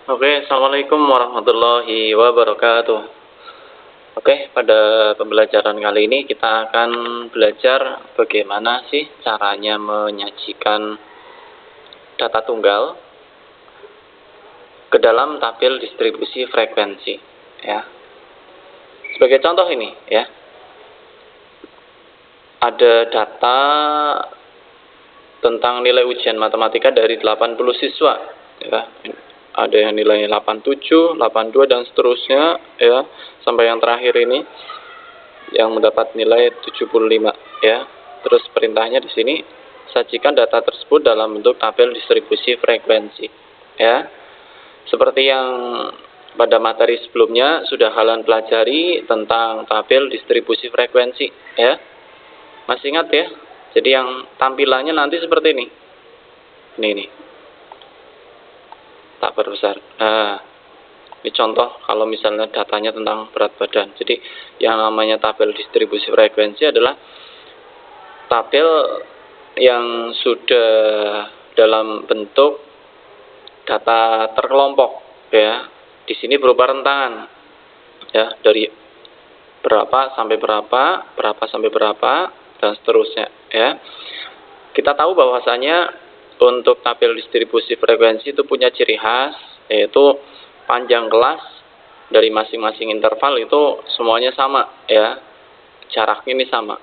Oke, Assalamualaikum warahmatullahi wabarakatuh. Oke, pada pembelajaran kali ini kita akan belajar bagaimana sih caranya menyajikan data tunggal ke dalam tabel distribusi frekuensi, ya. Sebagai contoh ini, ya. Ada data tentang nilai ujian matematika dari 80 siswa, ya. Ada yang nilainya 87, 82 dan seterusnya, ya, sampai yang terakhir ini yang mendapat nilai 75, ya. Terus perintahnya di sini, sajikan data tersebut dalam bentuk tabel distribusi frekuensi, ya. Seperti yang pada materi sebelumnya sudah kalian pelajari tentang tabel distribusi frekuensi, ya. Masih ingat ya? Jadi yang tampilannya nanti seperti ini. Ini. Tak perbesar. Nah, ini contoh kalau misalnya datanya tentang berat badan. Jadi yang namanya tabel distribusi frekuensi adalah tabel yang sudah dalam bentuk data terkelompok, ya. Di sini berupa rentangan, ya, dari berapa sampai berapa, berapa sampai berapa, dan seterusnya, ya. Kita tahu bahwasanya untuk tabel distribusi frekuensi itu punya ciri khas, yaitu panjang kelas dari masing-masing interval itu semuanya sama, ya. Jaraknya ini sama.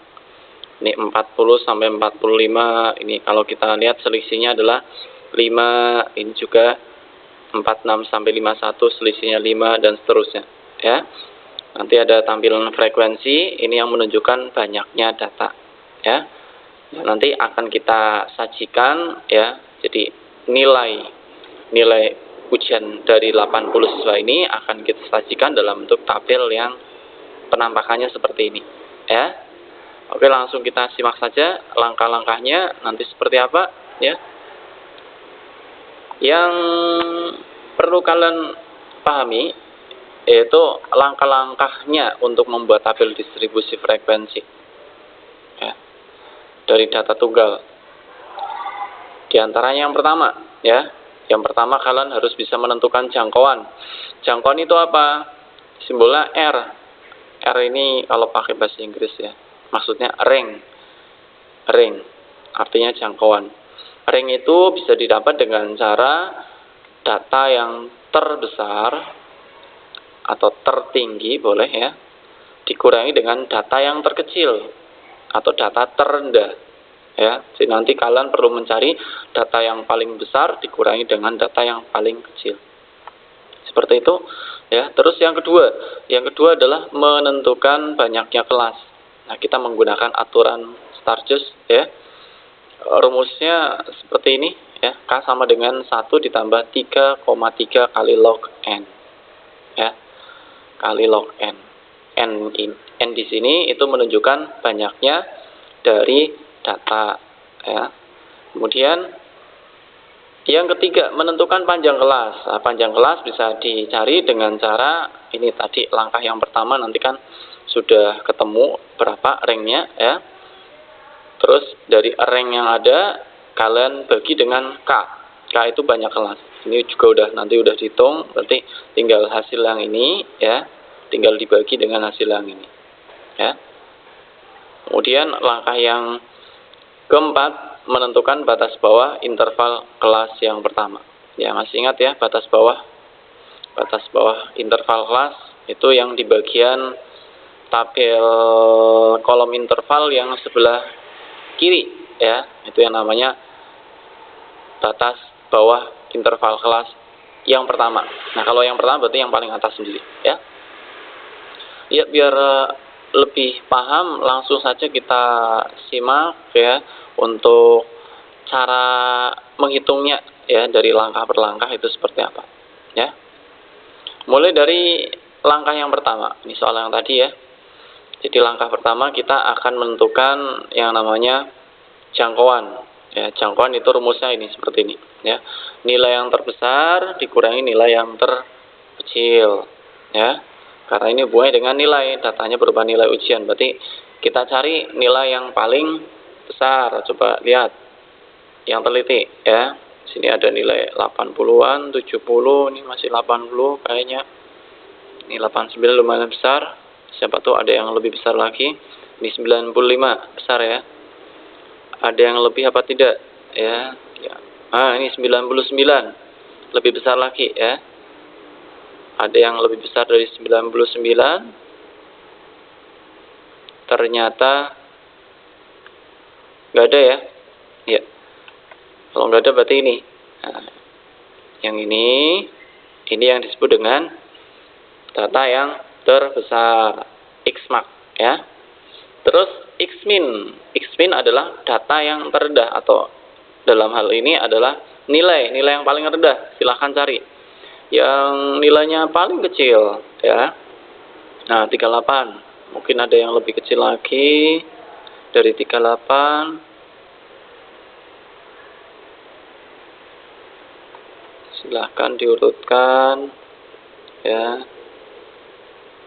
Ini 40 sampai 45, ini kalau kita lihat selisihnya adalah 5, ini juga 46 sampai 51 selisihnya 5 dan seterusnya, ya. Nanti ada tampilan frekuensi, ini yang menunjukkan banyaknya data, ya. Nanti akan kita sajikan, ya. Jadi nilai ujian dari 80 siswa ini akan kita sajikan dalam bentuk tabel yang penampakannya seperti ini, ya. Oke, langsung kita simak saja langkah-langkahnya nanti seperti apa, ya. Yang perlu kalian pahami yaitu langkah-langkahnya untuk membuat tabel distribusi frekuensi, ya, dari data tunggal. Di antaranya yang pertama, ya. Yang pertama kalian harus bisa menentukan jangkauan. Jangkauan itu apa? Simbolnya R. R ini kalau pakai bahasa Inggris, ya. Maksudnya ring. Ring artinya jangkauan. Ring itu bisa didapat dengan cara data yang terbesar atau tertinggi boleh, ya, dikurangi dengan data yang terkecil atau data terendah, ya. Jadi nanti kalian perlu mencari data yang paling besar dikurangi dengan data yang paling kecil. Seperti itu, ya. Terus yang kedua adalah menentukan banyaknya kelas. Nah, kita menggunakan aturan Sturges, ya. Rumusnya seperti ini, ya. K sama dengan 1 ditambah 3,3 kali log N, ya. Kali log N. N di sini itu menunjukkan banyaknya dari data, ya. Kemudian yang ketiga, menentukan panjang kelas. Nah, panjang kelas bisa dicari dengan cara ini tadi, langkah yang pertama nanti kan sudah ketemu berapa ringnya, ya. Terus dari ring yang ada kalian bagi dengan K. K itu banyak kelas. Ini juga nanti udah dihitung, berarti tinggal hasil yang ini, ya. Tinggal dibagi dengan hasil yang ini, ya. Kemudian langkah yang keempat, menentukan batas bawah interval kelas yang pertama. Ya, masih ingat, ya, batas bawah interval kelas itu yang di bagian tabel kolom interval yang sebelah kiri, ya. Itu yang namanya batas bawah interval kelas yang pertama. Nah, kalau yang pertama berarti yang paling atas sendiri, ya. Ya, biar lebih paham langsung saja kita simak, ya, untuk cara menghitungnya, ya, dari langkah per langkah itu seperti apa, ya. Mulai dari langkah yang pertama. Ini soal yang tadi, ya. Jadi langkah pertama kita akan menentukan yang namanya jangkauan. Ya, jangkauan itu rumusnya ini seperti ini, ya. Nilai yang terbesar dikurangi nilai yang terkecil, ya. Karena ini hubungannya dengan nilai, datanya berupa nilai ujian. Berarti kita cari nilai yang paling besar. Coba lihat yang teliti, ya. Sini ada nilai 80-an, 70, ini masih 80 kayaknya. Ini 89 lumayan besar. Siapa tahu ada yang lebih besar lagi. Ini 95 besar ya. Ada yang lebih apa tidak? Ya. Ini 99 lebih besar lagi ya. Ada yang lebih besar dari 99. Ternyata nggak ada ya. Ya. Kalau nggak ada berarti ini. Nah, yang ini yang disebut dengan data yang terbesar, X-max ya. Terus X-min adalah data yang terendah, atau dalam hal ini adalah nilai yang paling rendah. Silahkan cari yang nilainya paling kecil ya. Nah, 38. Mungkin ada yang lebih kecil lagi dari 38. Silahkan diurutkan ya.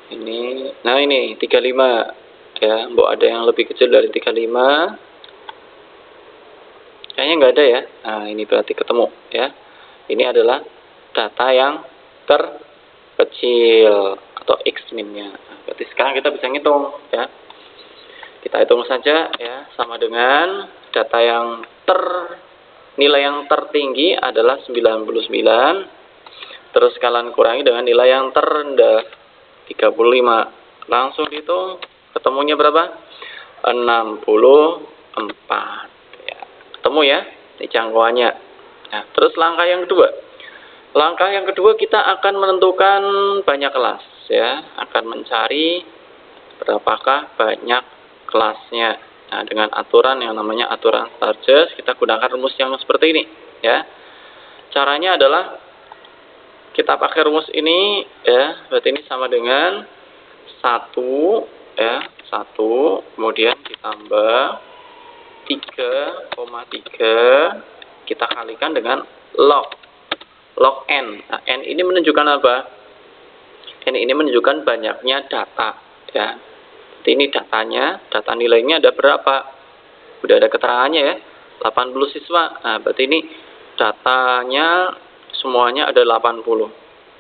Ini 35 ya. Mbok ada yang lebih kecil dari 35? Kayaknya nggak ada ya. Nah, ini berarti ketemu ya. Ini adalah data yang terkecil atau X-min-nya. Nah, berarti sekarang kita bisa ngitung ya. Kita hitung saja ya, sama dengan data yang nilai yang tertinggi adalah 99. Terus kalian kurangi dengan nilai yang terendah 35. Langsung dihitung, ketemunya berapa? 64 ya. Ketemu ya ini jangkauannya. Nah, terus langkah yang kedua. Langkah yang kedua kita akan menentukan banyak kelas ya, akan mencari berapakah banyak kelasnya. Nah, dengan aturan yang namanya aturan Sturges, kita gunakan rumus yang seperti ini ya. Caranya adalah kita pakai rumus ini ya, berarti ini sama dengan 1 ya, 1 kemudian ditambah 3,3 kita kalikan dengan log n. Nah, n ini menunjukkan apa? N ini menunjukkan banyaknya data ya. Ini datanya, data nilainya ada berapa? Udah ada keterangannya ya, 80 siswa. Nah, berarti ini datanya semuanya ada 80.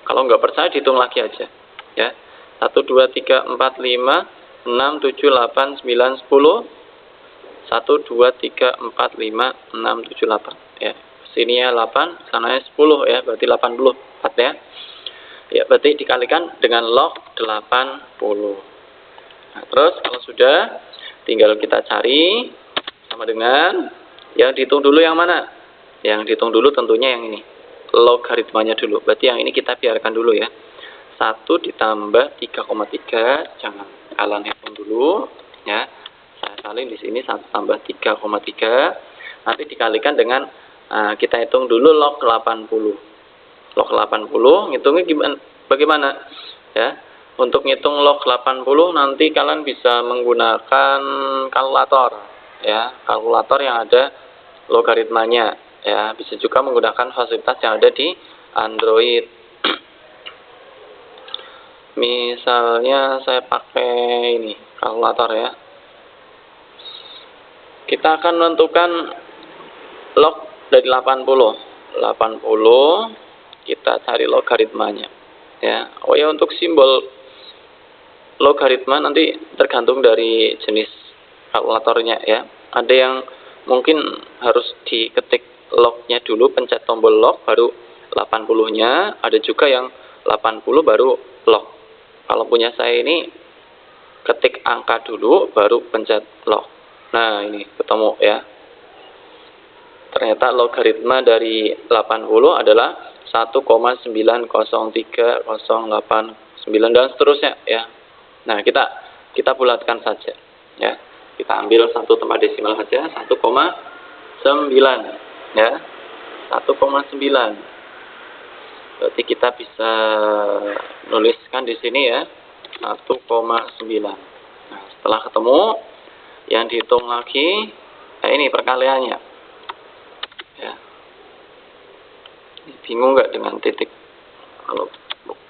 Kalau nggak percaya dihitung lagi aja ya. 1, 2, 3, 4, 5, 6, 7, 8, 9, 10. 1, 2, 3, 4, 5, 6, 7, 8 ya. Sini ya 8, sananya 10 ya, berarti 84 ya. Ya, berarti dikalikan dengan log 80. Nah, terus kalau sudah, tinggal kita cari sama dengan yang dihitung dulu yang mana? Yang dihitung dulu tentunya yang ini, logaritmanya dulu. Berarti yang ini kita biarkan dulu ya. 1 ditambah 3,3, jangan kalian hitung dulu ya. Saya salin di sini 1 tambah 3,3. Nanti dikalikan dengan kita hitung dulu log 80. Log 80 ngitungnya bagaimana? Ya. Untuk ngitung log 80 nanti kalian bisa menggunakan kalkulator ya, kalkulator yang ada logaritmanya ya. Bisa juga menggunakan fasilitas yang ada di Android. Misalnya saya pakai ini kalkulator ya. Kita akan menentukan log dari 80. Kita cari logaritmanya ya. Oh ya, untuk simbol logaritma nanti tergantung dari jenis kalkulatornya ya. Ada yang mungkin harus diketik lognya dulu, pencet tombol log baru 80-nya. Ada juga yang 80 baru log. Kalau punya saya ini ketik angka dulu baru pencet log. Nah, ini ketemu ya. Ternyata logaritma dari 80 adalah 1,90308,9 dan seterusnya ya. Nah, kita bulatkan saja ya. Kita ambil satu tempat desimal saja, 1,9 ya. 1,9. Berarti kita bisa nuliskan di sini ya, 1,9. Nah, setelah ketemu yang dihitung lagi, ini perkaliannya ya. Bingung nggak dengan titik? Kalau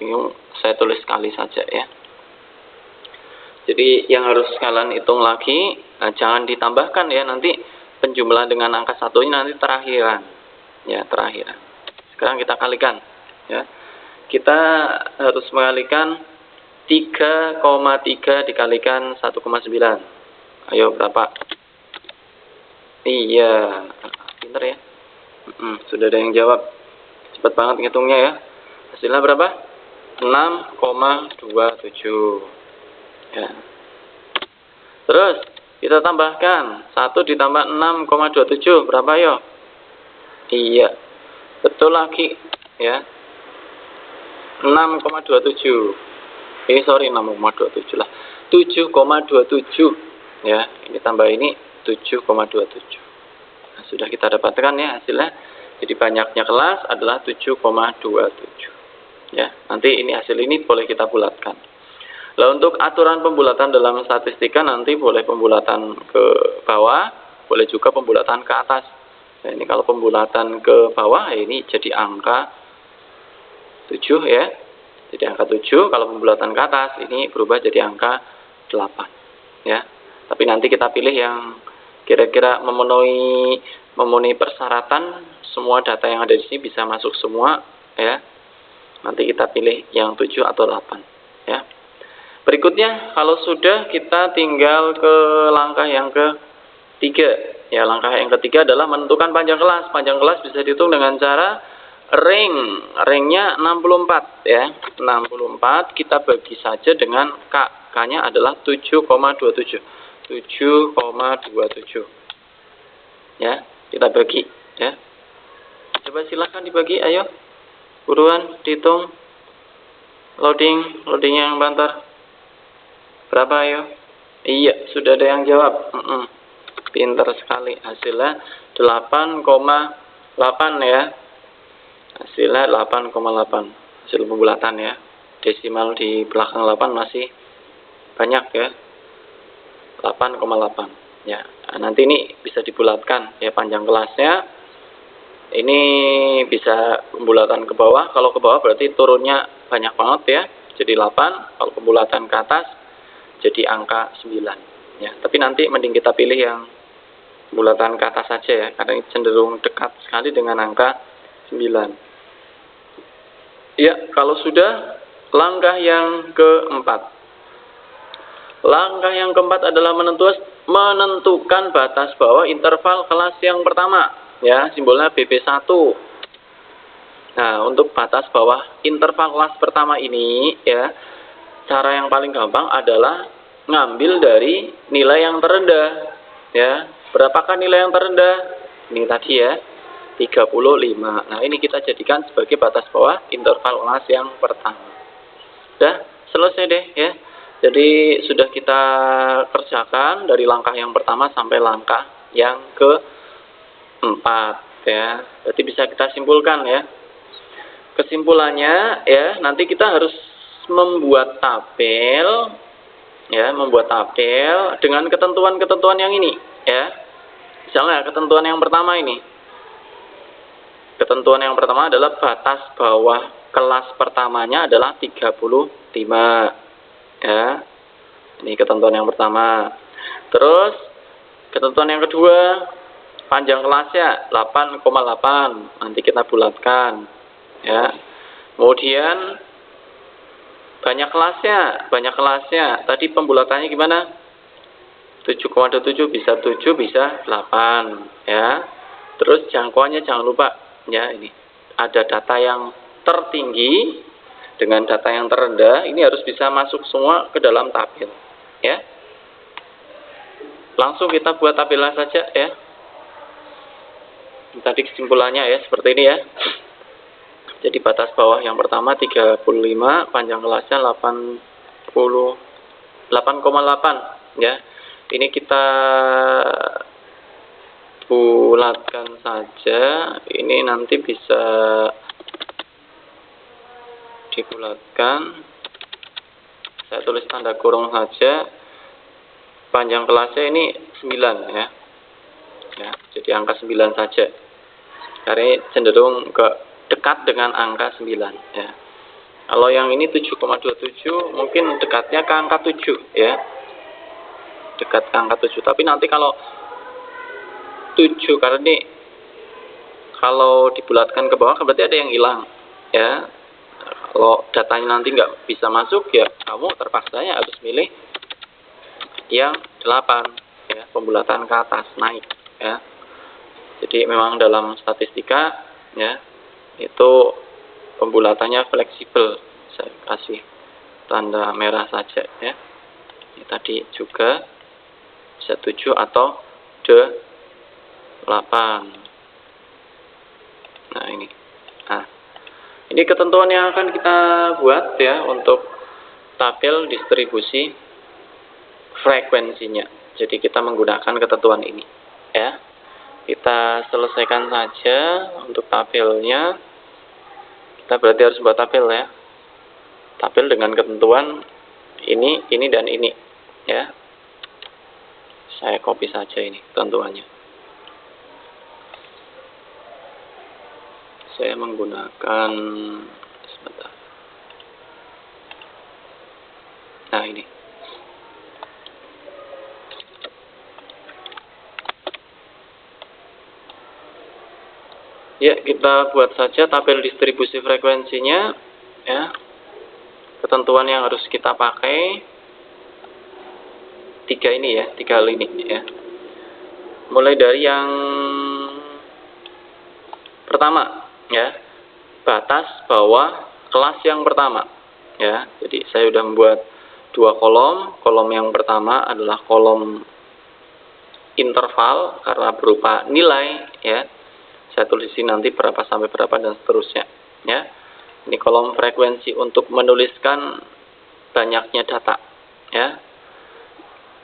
bingung saya tulis sekali saja ya. Jadi yang harus kalian hitung lagi, jangan ditambahkan ya, nanti penjumlahan dengan angka satunya nanti terakhiran Ya, terakhir. Sekarang kita kalikan, ya. Kita harus mengalikan 3,3 dikalikan 1,9. Ayo berapa? Iya, pinter ya. Sudah ada yang jawab. Cepat banget ngitungnya ya. Hasilnya berapa? 6,27. Ya. Terus kita tambahkan 1 ditambah 6,27 berapa yo? Iya, betul lagi ya. 6,27. Sorry 6,27 lah. 7,27 ya. Ini tambah ini 7,27. Nah, sudah kita dapatkan ya hasilnya. Jadi banyaknya kelas adalah 7,27. Ya, nanti ini hasil ini boleh kita bulatkan. Lah untuk aturan pembulatan dalam statistika nanti boleh pembulatan ke bawah, boleh juga pembulatan ke atas. Nah, ini kalau pembulatan ke bawah ini jadi angka 7 ya. Jadi angka 7, kalau pembulatan ke atas ini berubah jadi angka 8 ya. Tapi nanti kita pilih yang kira-kira memenuhi persyaratan, semua data yang ada di sini bisa masuk semua ya. Nanti kita pilih yang 7 atau 8 ya. Berikutnya kalau sudah kita tinggal ke langkah yang ketiga. Ya, langkah yang ketiga adalah menentukan panjang kelas. Panjang kelas bisa dihitung dengan cara ring. Ringnya 64 ya. 64 kita bagi saja dengan K. K-nya adalah 7,27. 7,27. Ya, kita bagi ya. Coba silahkan dibagi, ayo. Buruan dihitung. Loadingnya yang bantar. Berapa ayo? Iya, sudah ada yang jawab. Pinter sekali. Hasilnya 8,8 ya. Hasilnya 8,8. Hasil pembulatan ya. Desimal di belakang 8 masih banyak ya. 8,8 ya. Nah, nanti ini bisa dibulatkan ya panjang kelasnya. Ini bisa pembulatan ke bawah. Kalau ke bawah berarti turunnya banyak banget ya. Jadi 8. Kalau pembulatan ke atas jadi angka 9 ya. Tapi nanti mending kita pilih yang pembulatan ke atas saja ya, karena ini cenderung dekat sekali dengan angka 9. Ya, kalau sudah langkah yang keempat. Langkah yang keempat adalah menentukan batas bawah interval kelas yang pertama ya, simbolnya BB1. Nah, untuk batas bawah interval kelas pertama ini ya, cara yang paling gampang adalah ngambil dari nilai yang terendah ya. Berapakah nilai yang terendah? Ini tadi ya, 35. Nah, ini kita jadikan sebagai batas bawah interval kelas yang pertama. Sudah selesai deh ya. Jadi sudah kita kerjakan dari langkah yang pertama sampai langkah yang keempat ya. Berarti bisa kita simpulkan ya. Kesimpulannya ya, nanti kita harus membuat tabel ya, dengan ketentuan-ketentuan yang ini ya. Misalnya ketentuan yang pertama ini. Ketentuan yang pertama adalah batas bawah kelas pertamanya adalah 35 ya. Ini ketentuan yang pertama. Terus ketentuan yang kedua, panjang kelasnya 8,8. Nanti kita bulatkan ya. Kemudian banyak kelasnya. Tadi pembulatannya gimana? 7,27 bisa 7 bisa 8 ya. Terus jangkauannya jangan lupa ya, ini ada data yang tertinggi dengan data yang terendah, ini harus bisa masuk semua ke dalam tabel ya. Langsung kita buat tabelnya saja ya. Tadi kesimpulannya ya seperti ini ya. Jadi batas bawah yang pertama 35, panjang kelasnya 8,8 ya. Ini kita bulatkan saja. Ini nanti bisa dibulatkan. Saya tulis tanda kurung saja. Panjang kelasnya ini 9 ya. Ya, jadi angka 9 saja. Karena cenderung dekat dengan angka 9 ya. Kalau yang ini 7,27 mungkin dekatnya ke angka 7 ya. Dekat ke angka 7. Tapi nanti kalau 7 karena ini kalau dibulatkan ke bawah kan berarti ada yang hilang, ya. Kalau datanya nanti nggak bisa masuk, ya kamu terpaksanya harus milih yang 8, ya, pembulatan ke atas naik, ya. Jadi memang dalam statistika, ya, itu pembulatannya fleksibel. Saya kasih tanda merah saja, ya. Ini tadi juga bisa 7 atau D8. Nah, ini. Nah, ini ketentuan yang akan kita buat, ya, untuk tabel distribusi frekuensinya. Jadi kita menggunakan ketentuan ini, ya. Kita selesaikan saja untuk tabelnya. Kita berarti harus buat tabel, ya. Tabel dengan ketentuan ini, dan ini, ya. Saya copy saja ini ketentuannya. Saya menggunakan sebentar. Nah, ini. Ya, kita buat saja tabel distribusi frekuensinya, ya. Ketentuan yang harus kita pakai 3 ini, ya, 3 hal ini, ya. Mulai dari yang pertama, ya, batas bawah kelas yang pertama, ya. Jadi saya sudah membuat 2 kolom. Kolom yang pertama adalah kolom interval karena berupa nilai, ya. Saya tulis di nanti berapa sampai berapa dan seterusnya, ya. Ini kolom frekuensi untuk menuliskan banyaknya data, ya.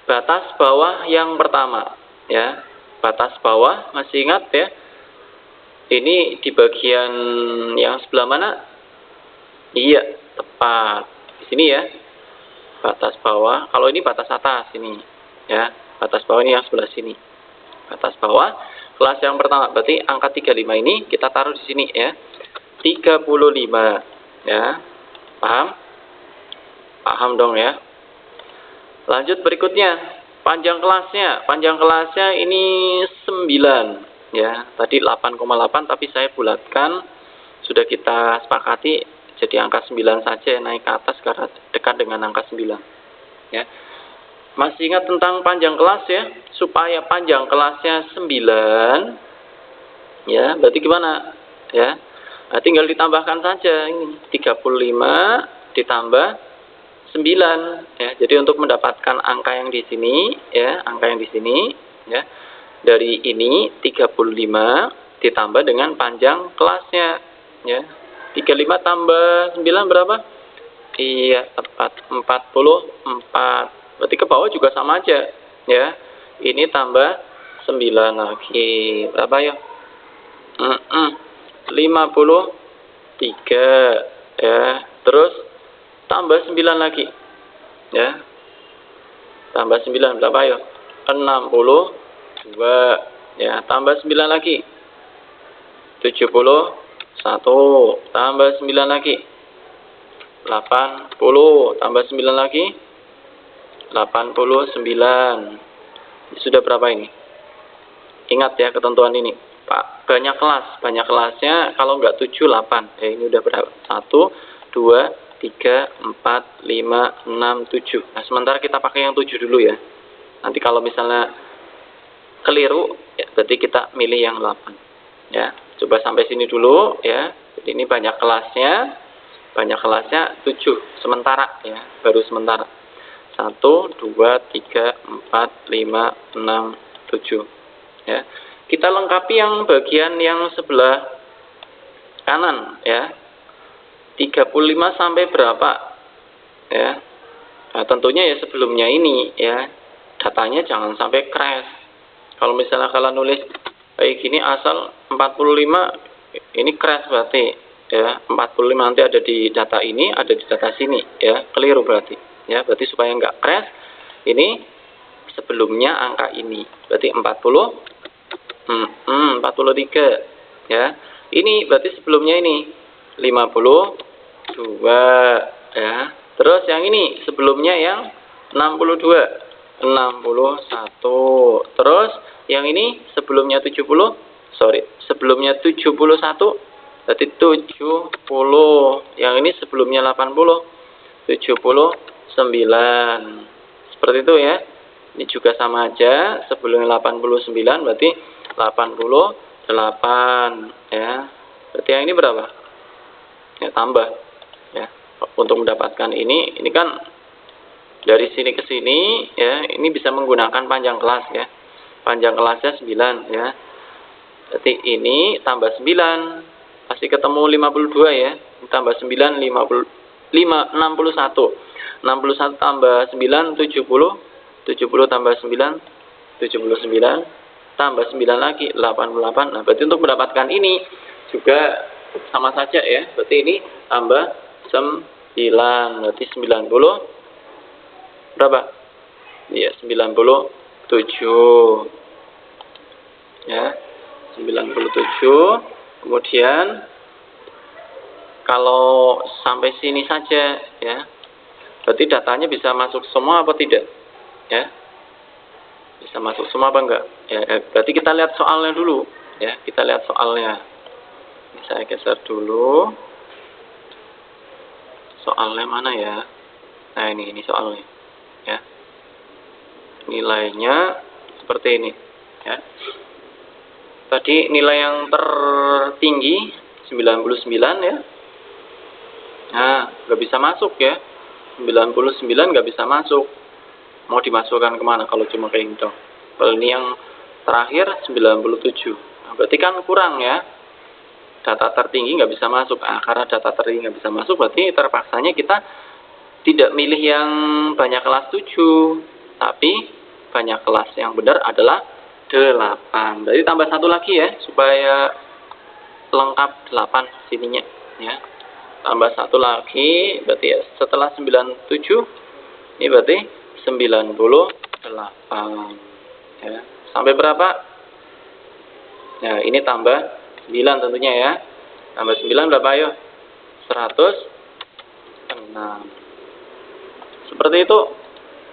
Batas bawah yang pertama, ya. Batas bawah masih ingat, ya. Ini di bagian yang sebelah mana? Iya, tepat di sini, ya. Batas bawah. Kalau ini batas atas ini, ya. Batas bawah ini yang sebelah sini. Batas bawah kelas yang pertama, berarti angka 35 ini kita taruh di sini, ya. 35, ya. Paham? Paham dong, ya. Lanjut berikutnya, panjang kelasnya. Panjang kelasnya ini 9, ya. Tadi 8,8 tapi saya bulatkan, sudah kita sepakati jadi angka 9 saja, naik ke atas karena dekat dengan angka 9, ya. Masih ingat tentang panjang kelas, ya? Supaya panjang kelasnya 9, ya, berarti gimana? Ya, nah, tinggal ditambahkan saja ini 35 ditambah 9, ya. Jadi untuk mendapatkan angka yang di sini, ya, angka yang di sini, ya, dari ini 35 ditambah dengan panjang kelasnya, ya. 35 tambah 9 berapa? Iya, tepat 44. Berarti ke bawah juga sama aja, ya. Ini tambah 9 lagi. Berapa ya? 53, ya. Terus tambah 9 lagi, ya. Tambah 9 berapa ya? 62, ya. Tambah 9 lagi 71, tambah 9 lagi 80, tambah 9 lagi 89. Sudah berapa ini? Ingat, ya, ketentuan ini, Pak. Banyak kelas. Banyak kelasnya kalau nggak 7, 8. Ya, ini udah berapa? 1, 2, 3, 4, 5, 6, 7. Nah, sementara kita pakai yang 7 dulu, ya. Nanti kalau misalnya keliru, ya, berarti kita milih yang 8. Ya, coba sampai sini dulu, ya. Jadi ini banyak kelasnya. Banyak kelasnya 7. Sementara, ya. Baru sementara. 1, 2, 3, 4, 5, 6, 7. Ya. Kita lengkapi yang bagian yang sebelah kanan, ya. 35 sampai berapa? Ya. Nah, tentunya ya sebelumnya ini, ya. Datanya jangan sampai crash. Kalau misalnya kalian nulis kayak gini asal 45, ini crash berarti, ya. 45 nanti ada di data ini, ada di data sini, ya. Keliru berarti. Ya, berarti supaya nggak crash, ini sebelumnya angka ini, berarti 43, ya. Ini berarti sebelumnya ini 52, ya. Terus yang ini sebelumnya yang 61. Terus yang ini sebelumnya 71, sebelumnya 71, berarti 70. Yang ini sebelumnya 80, 79. Seperti itu ya. Ini juga sama aja, sebelumnya 89 berarti 88 ya. Berarti yang ini berapa? Ya, tambah ya. Untuk mendapatkan ini kan dari sini ke sini ya, ini bisa menggunakan panjang kelas ya. Panjang kelasnya 9 ya. Berarti ini tambah 9 pasti ketemu 52 ya. Tambah 9 61 tambah 9 70 tambah 9 79 tambah 9 lagi 88. Nah, berarti untuk mendapatkan ini juga sama saja ya. Berarti ini tambah 9, berarti 90 berapa? Iya, 97 ya. 97. Kemudian kalau sampai sini saja ya, berarti datanya bisa masuk semua apa tidak? Ya, bisa masuk semua apa enggak? Ya, berarti kita lihat soalnya dulu ya. Kita lihat soalnya. Ini saya geser dulu. Soalnya mana ya? Nah, ini soalnya ya. Nilainya seperti ini ya. Tadi nilai yang tertinggi 99 ya. Nah, nggak bisa masuk ya. 99 nggak bisa masuk. Mau dimasukkan kemana kalau cuma kayak gitu? Kalau ini yang terakhir 97. Nah, berarti kan kurang ya. Data tertinggi nggak bisa masuk. Nah, karena data tertinggi nggak bisa masuk, berarti terpaksanya kita tidak milih yang banyak kelas 7. Tapi banyak kelas yang benar adalah 8. Berarti tambah satu lagi ya, supaya lengkap 8 sininya ya. Tambah satu lagi, berarti ya setelah 97, ini berarti 98 ya. Sampai berapa? Nah, ini tambah 9 tentunya ya. Tambah 9 berapa ayo? 106. Seperti itu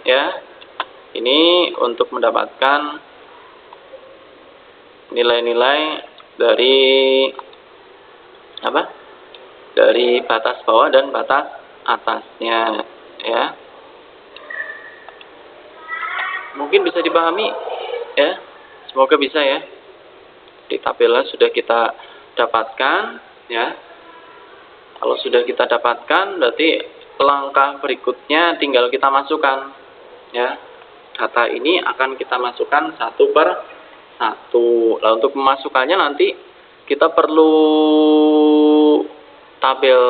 ya. Ini untuk mendapatkan nilai-nilai dari apa? Dari batas bawah dan batas atasnya ya. Mungkin bisa dipahami ya. Semoga bisa ya. Di tabelnya sudah kita dapatkan ya. Kalau sudah kita dapatkan, berarti langkah berikutnya tinggal kita masukkan ya. Data ini akan kita masukkan satu per satu. Nah, untuk memasukkannya nanti kita perlu tabel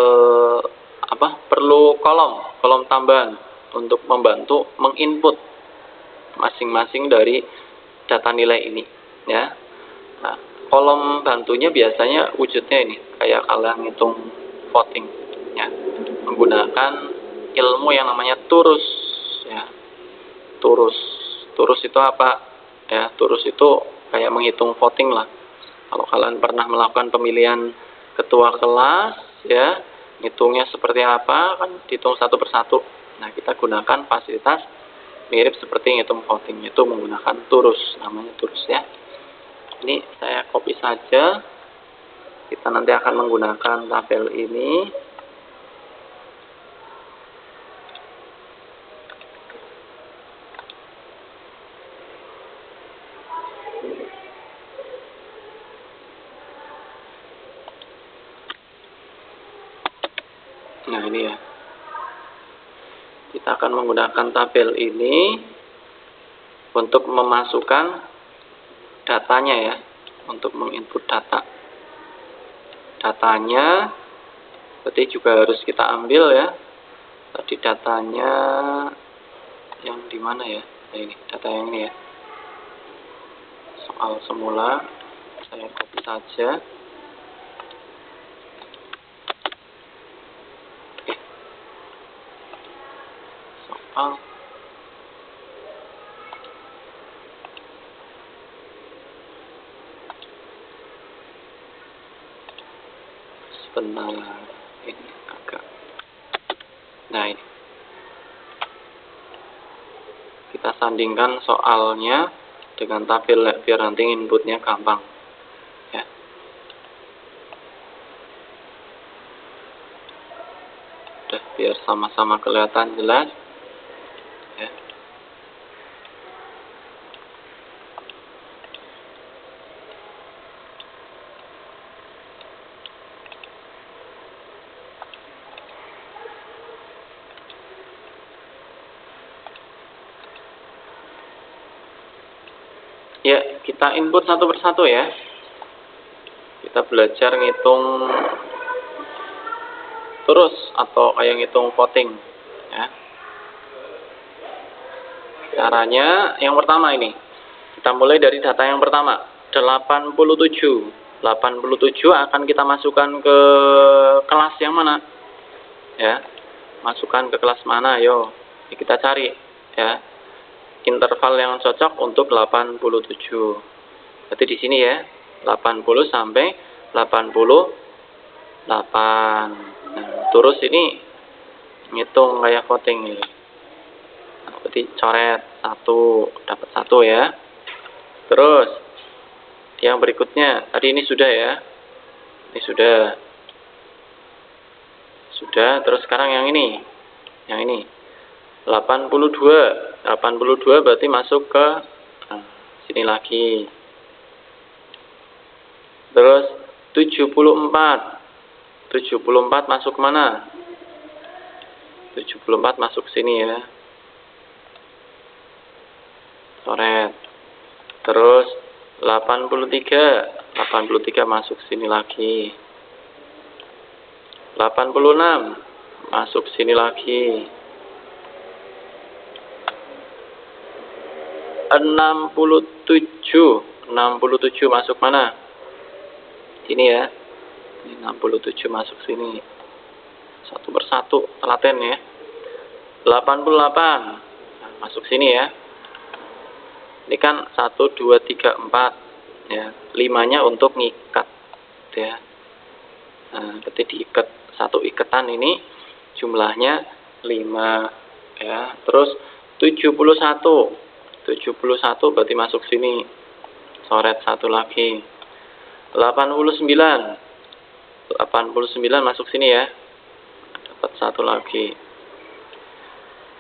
perlu kolom tambahan untuk membantu menginput masing-masing dari data nilai ini ya. Nah, kolom bantunya biasanya wujudnya ini kayak kalian ngitung voting ya, menggunakan ilmu yang namanya turus ya. Turus itu apa ya? Turus itu kayak menghitung voting lah. Kalau kalian pernah melakukan pemilihan ketua kelas ya, hitungnya seperti apa kan, dihitung satu persatu. Nah, kita gunakan fasilitas mirip seperti ngitung voting, itu menggunakan turus, namanya turus ya. Ini saya copy saja. Kita nanti akan menggunakan tabel ini. Nah, ini ya. Kita akan menggunakan tabel ini untuk memasukkan datanya ya, untuk menginput datanya berarti juga harus kita ambil ya. Tadi datanya yang di mana ya? Nah, ini data yang ini ya. Soal semula saya copy saja. Oke. Soal sebentar, ini agak, nah ini kita sandingkan soalnya dengan tabel biar nanti inputnya gampang. Udah, biar sama-sama kelihatan jelas ya. Ya, kita input satu persatu ya. Kita belajar ngitung terus atau kayak ngitung voting ya. Caranya yang pertama ini. Kita mulai dari data yang pertama, 87. 87 akan kita masukkan ke kelas yang mana? Ya. Masukkan ke kelas mana? Ayo, kita cari ya. Interval yang cocok untuk 87. Berarti di sini ya, 80 sampai 88. Nah, terus ini ngitung kayak voting ini. Nah, berarti coret 1, dapat 1 ya. Terus yang berikutnya, tadi ini sudah ya. Ini sudah. Sudah, terus sekarang yang ini. Yang ini. 82 berarti masuk ke sini lagi. Terus 74 masuk mana? 74 masuk sini ya. Coret. Terus 83 masuk sini lagi. 86 masuk sini lagi. 67 masuk mana? Sini ya. Ini 67 masuk sini. Satu persatu telaten ya. 88 masuk sini ya. Ini kan 1, 2, 3, 4 ya. 5-nya untuk ngikat ya. Nah, berarti diikat satu iketan ini jumlahnya 5 ya. Terus 71 berarti masuk sini. Coret 1 lagi. 89 masuk sini ya. Dapat 1 lagi.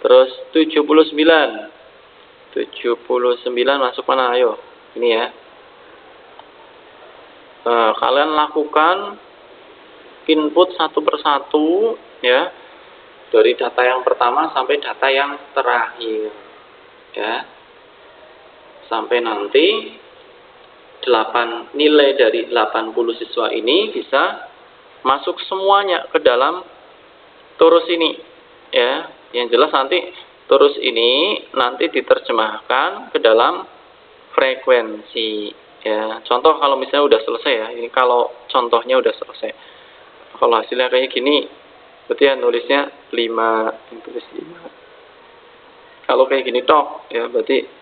Terus 79 masuk mana? Ayo. Ini ya. Kalian lakukan input satu persatu ya. Dari data yang pertama sampai data yang terakhir. Ya. Sampai nanti nilai dari 80 siswa ini bisa masuk semuanya ke dalam torus ini ya. Yang jelas nanti torus ini nanti diterjemahkan ke dalam frekuensi ya. Contoh kalau misalnya udah selesai ya. Ini kalau contohnya udah selesai. Kalau hasilnya kayak gini berarti ya nulisnya 5, tulis 5. Kalau kayak gini tok ya berarti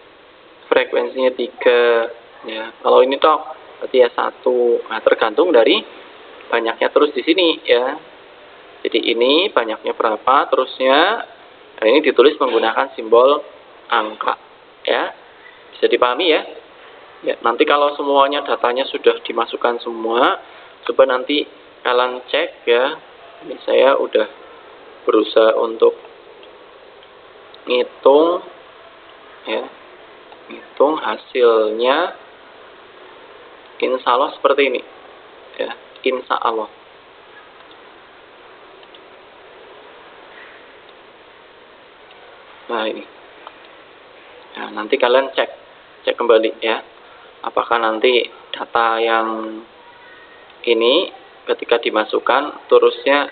frekuensinya 3 ya. Kalau ini tok berarti ya 1. Nah, tergantung dari banyaknya terus di sini ya. Jadi ini banyaknya berapa terusnya. Nah, ini ditulis menggunakan simbol angka ya. Bisa dipahami ya? Ya, nanti kalau semuanya datanya sudah dimasukkan semua, coba nanti kalian cek ya. Ini saya udah berusaha untuk ngitung ya. Hitung hasilnya, insya Allah seperti ini ya, insya Allah. Nah ini nah, nanti kalian cek kembali ya, apakah nanti data yang ini ketika dimasukkan terusnya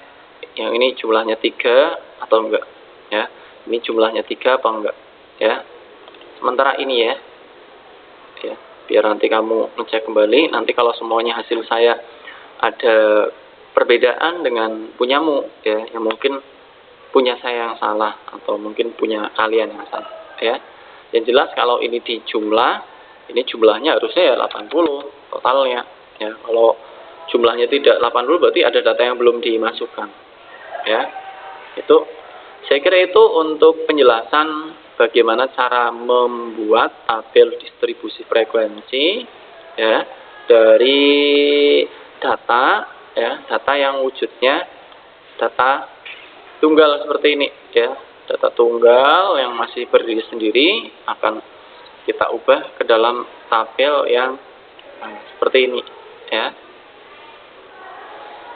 yang ini jumlahnya 3 atau enggak ya. Ini jumlahnya 3 apa enggak ya. Sementara ini ya, biar nanti kamu ngecek kembali. Nanti kalau semuanya hasil saya ada perbedaan dengan punyamu ya, yang mungkin punya saya yang salah atau mungkin punya kalian yang salah ya. Yang jelas kalau ini dijumlah, ini jumlahnya harusnya ya 80 totalnya ya. Kalau jumlahnya tidak 80 berarti ada data yang belum dimasukkan ya. Itu saya kira itu untuk penjelasan bagaimana cara membuat tabel distribusi frekuensi ya dari data ya, data yang wujudnya data tunggal seperti ini ya. Data tunggal yang masih berdiri sendiri akan kita ubah ke dalam tabel yang seperti ini ya.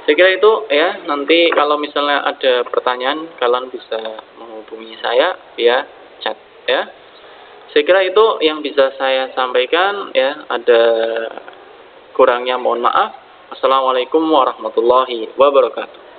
Saya kira itu ya. Nanti kalau misalnya ada pertanyaan, kalian bisa menghubungi saya via chat ya. Saya kira itu yang bisa saya sampaikan ya. Ada kurangnya mohon maaf. Assalamualaikum warahmatullahi wabarakatuh.